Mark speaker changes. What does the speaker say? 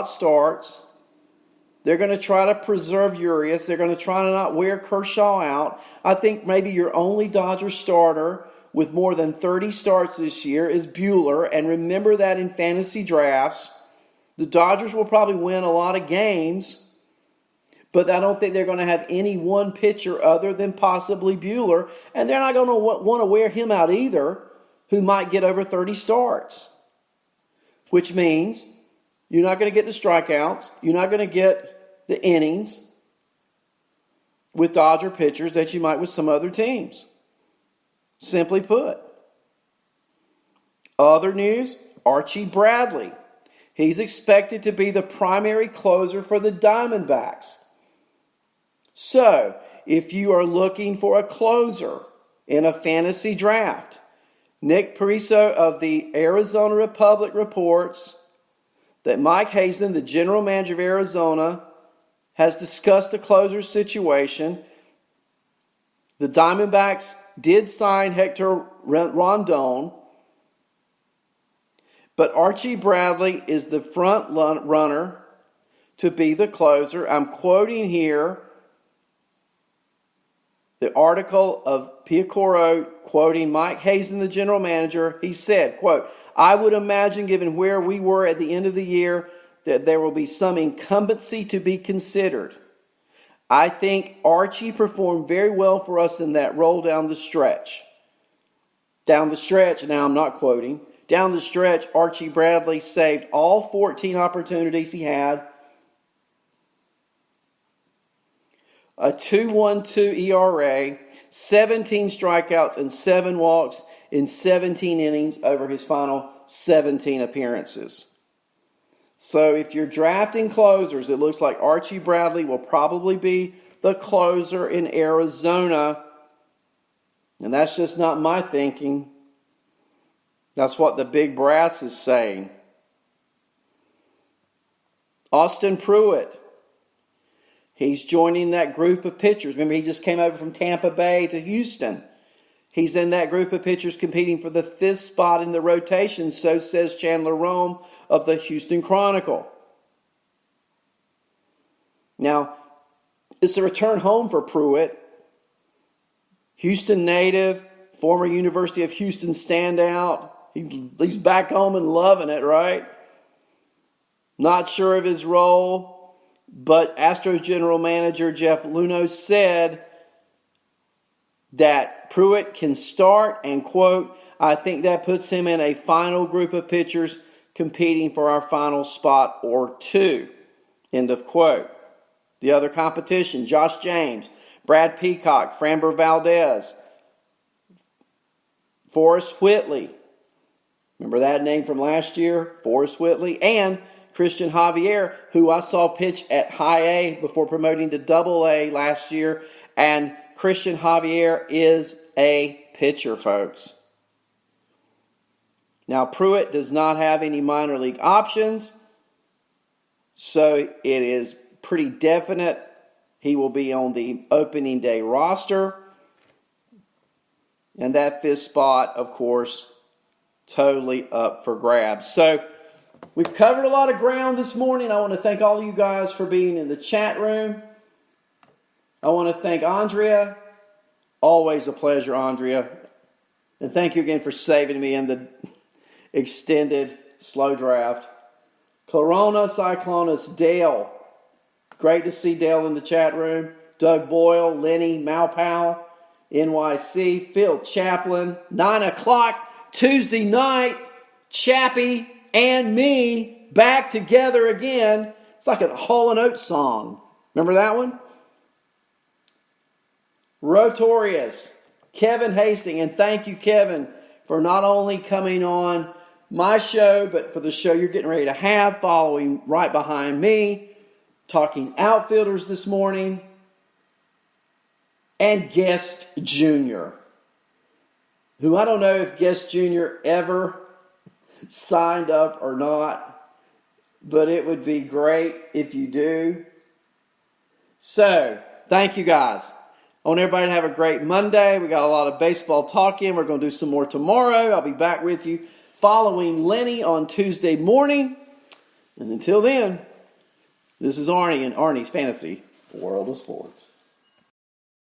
Speaker 1: starts. They're going to try to preserve Urias. They're going to try to not wear Kershaw out. I think maybe your only Dodger starter with more than 30 starts this year is Buehler. And remember that in fantasy drafts, the Dodgers will probably win a lot of games, but I don't think they're going to have any one pitcher other than possibly Buehler. And they're not going to want to wear him out either, who might get over 30 starts. Which means you're not going to get the strikeouts. You're not going to get the innings with Dodger pitchers that you might with some other teams. Simply put. Other news, Archie Bradley. He's expected to be the primary closer for the Diamondbacks. So, if you are looking for a closer in a fantasy draft, Nick Pariso of the Arizona Republic reports that Mike Hazen, the general manager of Arizona, has discussed the closer situation. The Diamondbacks did sign Hector Rondon, but Archie Bradley is the front runner to be the closer. I'm quoting here the article of Piacoro quoting Mike Hazen, the general manager. He said, quote, "I would imagine, given where we were at the end of the year, that there will be some incumbency to be considered. I think Archie performed very well for us in that role down the stretch." Down the stretch, now I'm not quoting. Down the stretch, Archie Bradley saved all 14 opportunities he had. A 2.12 ERA, 17 strikeouts, and 7 walks in 17 innings over his final 17 appearances. So if you're drafting closers, it looks like Archie Bradley will probably be the closer in Arizona. And that's just not my thinking. That's what the big brass is saying. Austin Pruitt. He's joining that group of pitchers. Remember, he just came over from Tampa Bay to Houston. He's in that group of pitchers competing for the 5th spot in the rotation, so says Chandler Rome of the Houston Chronicle. Now, it's a return home for Pruitt. Houston native, former University of Houston standout. He's back home and loving it, right? Not sure of his role, but Astros general manager Jeff Luhnow said that Pruitt can start, and quote, "I think that puts him in a final group of pitchers competing for our final spot or two," end of quote. The other competition, Josh James, Brad Peacock, Framber Valdez, Forrest Whitley. Remember that name from last year? Forrest Whitley. And Christian Javier, who I saw pitch at high A before promoting to double A last year. And Christian Javier is a pitcher, folks. Now, Pruitt does not have any minor league options, so it is pretty definite he will be on the opening day roster. And that 5th spot, of course, totally up for grabs. So, we've covered a lot of ground this morning. I want to thank all of you guys for being in the chat room. I want to thank Andrea. Always a pleasure, Andrea. And thank you again for saving me in the extended slow draft. Corona Cyclonus, Dale. Great to see Dale in the chat room. Doug Boyle, Lenny, Malpow, NYC, Phil Chaplin. 9 o'clock Tuesday night. Chappie and me back together again. It's like a Hall & Oates song. Remember that one? Rotorius, Kevin Hastings, and thank you, Kevin, for not only coming on my show, but for the show you're getting ready to have, following right behind me, talking outfielders this morning, and Guest Jr., who I don't know if Guest Jr. ever signed up or not, but it would be great if you do. So, thank you guys. I want everybody to have a great Monday. We got a lot of baseball talk in. We're going to do some more tomorrow. I'll be back with you following Lenny on Tuesday morning. And until then, this is Arnie and Arnie's Fantasy World of Sports.